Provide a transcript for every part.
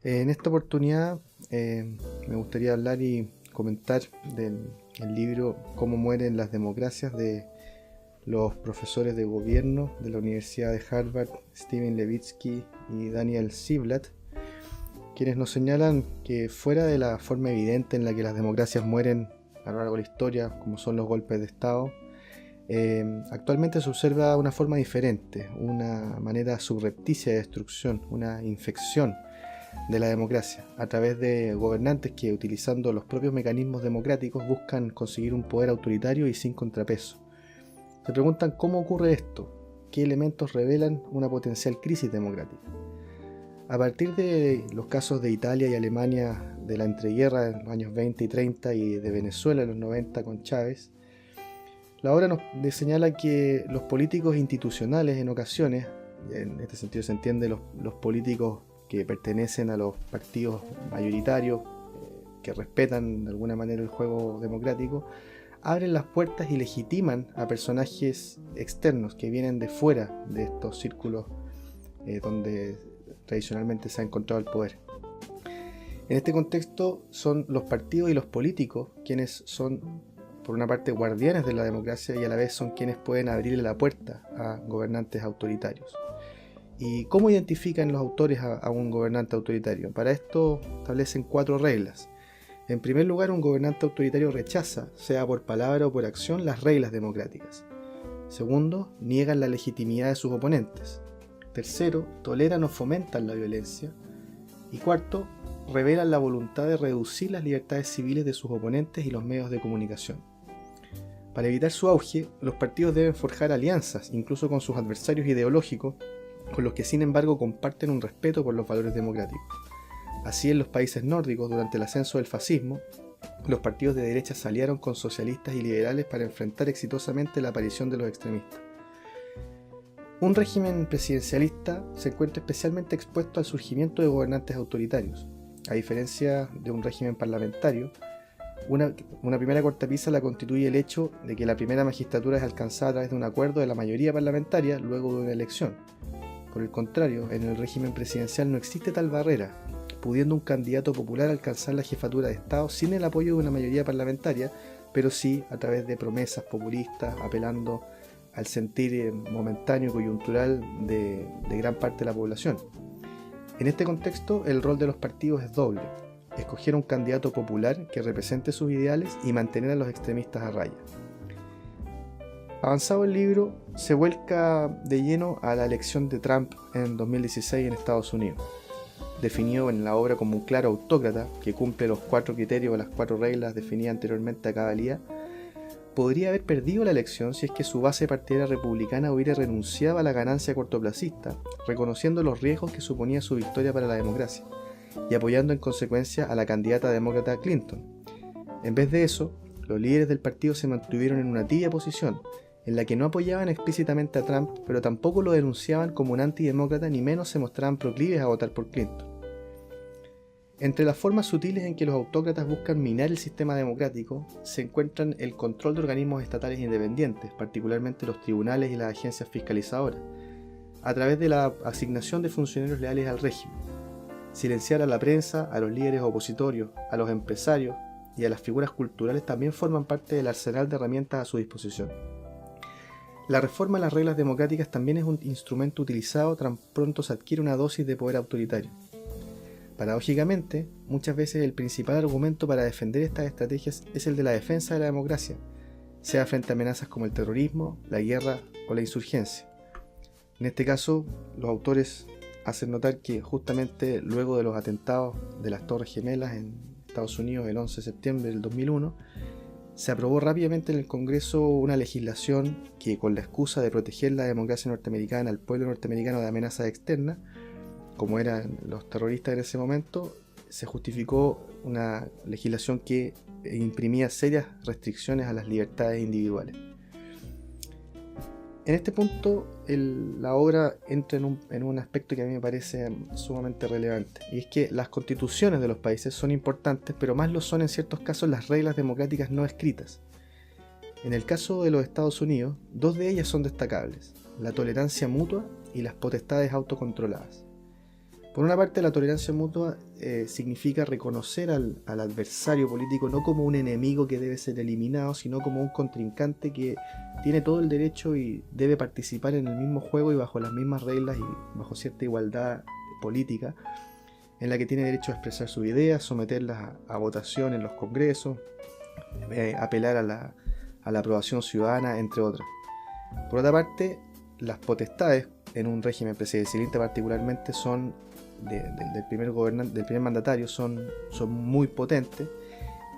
En esta oportunidad me gustaría hablar y comentar del el libro Cómo mueren las democracias de los profesores de gobierno de la Universidad de Harvard, Steven Levitsky y Daniel Ziblatt, quienes nos señalan que fuera de la forma evidente en la que las democracias mueren a lo largo de la historia, como son los golpes de Estado, actualmente se observa una forma diferente, una manera subrepticia de destrucción, una infección de la democracia, a través de gobernantes que, utilizando los propios mecanismos democráticos, buscan conseguir un poder autoritario y sin contrapeso. Se preguntan cómo ocurre esto, qué elementos revelan una potencial crisis democrática. A partir de los casos de Italia y Alemania de la entreguerra en los años 20 y 30 y de Venezuela en los 90 con Chávez, la obra nos señala que los políticos institucionales en ocasiones, en este sentido se entiende los políticos que pertenecen a los partidos mayoritarios, que respetan de alguna manera el juego democrático, abren las puertas y legitiman a personajes externos que vienen de fuera de estos círculos donde tradicionalmente se ha encontrado el poder. En este contexto son los partidos y los políticos quienes son, por una parte, guardianes de la democracia y a la vez son quienes pueden abrirle la puerta a gobernantes autoritarios. ¿Y cómo identifican los autores a un gobernante autoritario? Para esto establecen 4 reglas. En primer lugar, un gobernante autoritario rechaza, sea por palabra o por acción, las reglas democráticas. Segundo, niegan la legitimidad de sus oponentes. Tercero, toleran o fomentan la violencia. Y cuarto, revelan la voluntad de reducir las libertades civiles de sus oponentes y los medios de comunicación. Para evitar su auge, los partidos deben forjar alianzas, incluso con sus adversarios ideológicos, con los que sin embargo comparten un respeto por los valores democráticos. Así, en los países nórdicos, durante el ascenso del fascismo, los partidos de derecha se aliaron con socialistas y liberales para enfrentar exitosamente la aparición de los extremistas. Un régimen presidencialista se encuentra especialmente expuesto al surgimiento de gobernantes autoritarios. A diferencia de un régimen parlamentario, una primera cortapisa la constituye el hecho de que la primera magistratura es alcanzada a través de un acuerdo de la mayoría parlamentaria luego de una elección. Por el contrario, en el régimen presidencial no existe tal barrera, pudiendo un candidato popular alcanzar la jefatura de Estado sin el apoyo de una mayoría parlamentaria, pero sí a través de promesas populistas, apelando al sentir momentáneo y coyuntural de gran parte de la población. En este contexto, el rol de los partidos es doble: escoger un candidato popular que represente sus ideales y mantener a los extremistas a raya. Avanzado el libro, se vuelca de lleno a la elección de Trump en 2016 en Estados Unidos. Definido en la obra como un claro autócrata que cumple los 4 criterios o las 4 reglas definidas anteriormente a cabalidad, podría haber perdido la elección si es que su base partidaria republicana hubiera renunciado a la ganancia cortoplacista, reconociendo los riesgos que suponía su victoria para la democracia y apoyando en consecuencia a la candidata demócrata Clinton. En vez de eso, los líderes del partido se mantuvieron en una tibia posición, en la que no apoyaban explícitamente a Trump, pero tampoco lo denunciaban como un antidemócrata ni menos se mostraban proclives a votar por Clinton. Entre las formas sutiles en que los autócratas buscan minar el sistema democrático se encuentran el control de organismos estatales independientes, particularmente los tribunales y las agencias fiscalizadoras, a través de la asignación de funcionarios leales al régimen. Silenciar a la prensa, a los líderes opositorios, a los empresarios y a las figuras culturales también forman parte del arsenal de herramientas a su disposición. La reforma a las reglas democráticas también es un instrumento utilizado tan pronto se adquiere una dosis de poder autoritario. Paradójicamente, muchas veces el principal argumento para defender estas estrategias es el de la defensa de la democracia, sea frente a amenazas como el terrorismo, la guerra o la insurgencia. En este caso, los autores hacen notar que justamente luego de los atentados de las Torres Gemelas en Estados Unidos el 11 de septiembre del 2001, se aprobó rápidamente en el Congreso una legislación que, con la excusa de proteger la democracia norteamericana, al pueblo norteamericano de amenazas externas, como eran los terroristas en ese momento, se justificó una legislación que imprimía serias restricciones a las libertades individuales. En este punto, la obra entra en un aspecto que a mí me parece sumamente relevante, y es que las constituciones de los países son importantes, pero más lo son en ciertos casos las reglas democráticas no escritas. En el caso de los Estados Unidos, 2 de ellas son destacables: la tolerancia mutua y las potestades autocontroladas. Por una parte, la tolerancia mutua significa reconocer al adversario político no como un enemigo que debe ser eliminado, sino como un contrincante que tiene todo el derecho y debe participar en el mismo juego y bajo las mismas reglas y bajo cierta igualdad política, en la que tiene derecho a expresar sus ideas, someterlas a votación en los congresos, apelar a la aprobación ciudadana, entre otras. Por otra parte, las potestades en un régimen presidencialista particularmente son del primer mandatario son muy potentes,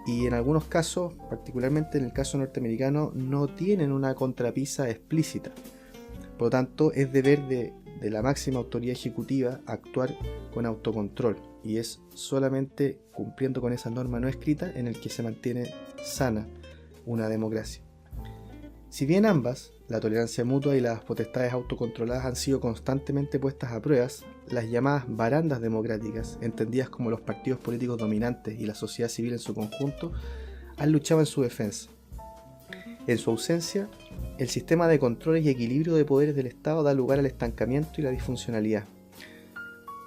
y en algunos casos, particularmente en el caso norteamericano, no tienen una contrapisa explícita. Por lo tanto, es deber de la máxima autoridad ejecutiva actuar con autocontrol, y es solamente cumpliendo con esa norma no escrita en el que se mantiene sana una democracia. Si bien ambas, la tolerancia mutua y las potestades autocontroladas, han sido constantemente puestas a pruebas, las llamadas barandas democráticas, entendidas como los partidos políticos dominantes y la sociedad civil en su conjunto, han luchado en su defensa. En su ausencia, el sistema de controles y equilibrio de poderes del Estado da lugar al estancamiento y la disfuncionalidad.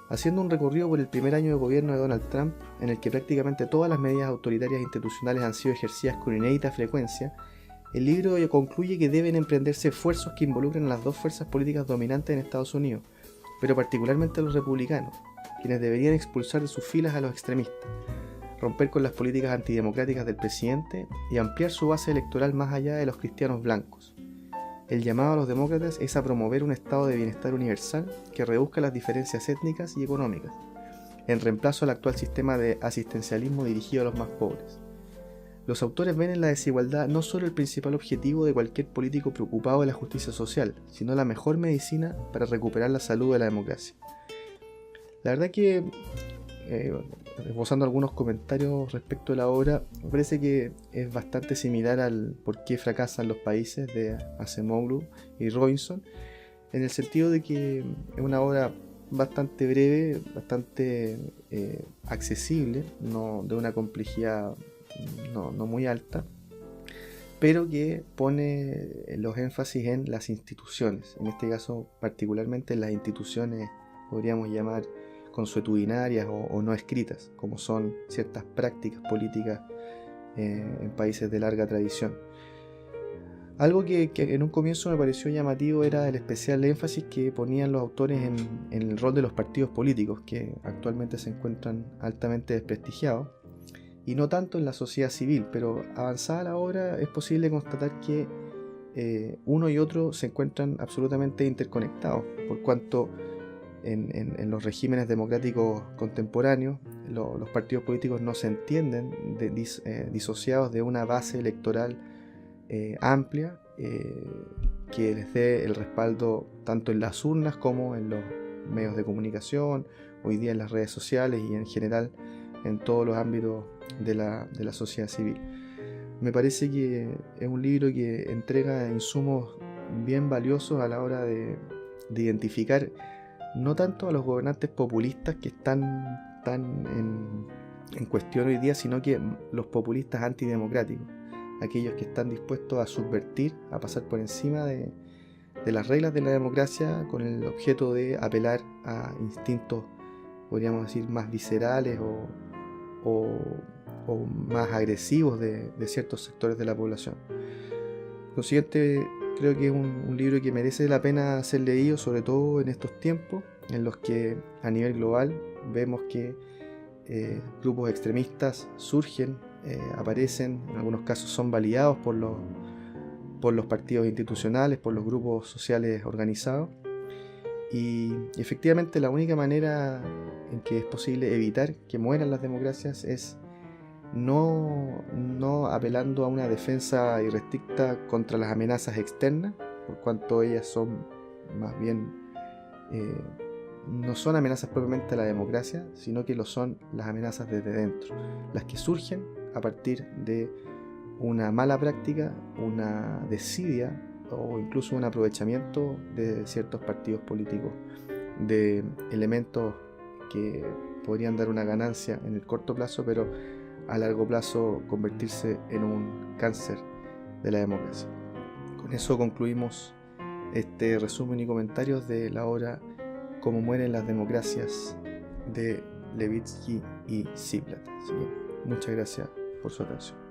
Haciendo un recorrido por el primer año de gobierno de Donald Trump, en el que prácticamente todas las medidas autoritarias e institucionales han sido ejercidas con inédita frecuencia, el libro concluye que deben emprenderse esfuerzos que involucren a las dos fuerzas políticas dominantes en Estados Unidos, pero particularmente a los republicanos, quienes deberían expulsar de sus filas a los extremistas, romper con las políticas antidemocráticas del presidente y ampliar su base electoral más allá de los cristianos blancos. El llamado a los demócratas es a promover un estado de bienestar universal que reduzca las diferencias étnicas y económicas, en reemplazo al actual sistema de asistencialismo dirigido a los más pobres. Los autores ven en la desigualdad no solo el principal objetivo de cualquier político preocupado de la justicia social, sino la mejor medicina para recuperar la salud de la democracia. La verdad que, esbozando algunos comentarios respecto a la obra, me parece que es bastante similar al Por qué fracasan los países de Acemoglu y Robinson, en el sentido de que es una obra bastante breve, bastante accesible, no de una complejidad no muy alta, pero que pone los énfasis en las instituciones, en este caso particularmente en las instituciones, podríamos llamar consuetudinarias o no escritas, como son ciertas prácticas políticas en países de larga tradición. Algo que en un comienzo me pareció llamativo era el especial énfasis que ponían los autores en el rol de los partidos políticos, que actualmente se encuentran altamente desprestigiados, y no tanto en la sociedad civil, pero avanzada la obra es posible constatar que uno y otro se encuentran absolutamente interconectados, por cuanto en los regímenes democráticos contemporáneos los partidos políticos no se entienden disociados de una base electoral amplia que les dé el respaldo tanto en las urnas como en los medios de comunicación, hoy día en las redes sociales y en general en todos los ámbitos de la sociedad civil. Me parece que es un libro que entrega insumos bien valiosos a la hora de identificar no tanto a los gobernantes populistas que están tan en cuestión hoy día, sino que los populistas antidemocráticos, aquellos que están dispuestos a subvertir, a pasar por encima de las reglas de la democracia con el objeto de apelar a instintos, podríamos decir, más viscerales o más agresivos de ciertos sectores de la población. Por consiguiente, creo que es un libro que merece la pena ser leído, sobre todo en estos tiempos en los que a nivel global vemos que grupos extremistas surgen, aparecen, en algunos casos son validados por los partidos institucionales, por los grupos sociales organizados. Y efectivamente la única manera en que es posible evitar que mueran las democracias es no apelando a una defensa irrestricta contra las amenazas externas, por cuanto ellas son más bien no son amenazas propiamente a la democracia, sino que lo son las amenazas desde dentro, las que surgen a partir de una mala práctica, una desidia o incluso un aprovechamiento de ciertos partidos políticos de elementos que podrían dar una ganancia en el corto plazo, pero a largo plazo convertirse en un cáncer de la democracia. Con eso concluimos este resumen y comentarios de la obra Cómo mueren las democracias de Levitsky y Ziblatt. Así que muchas gracias por su atención.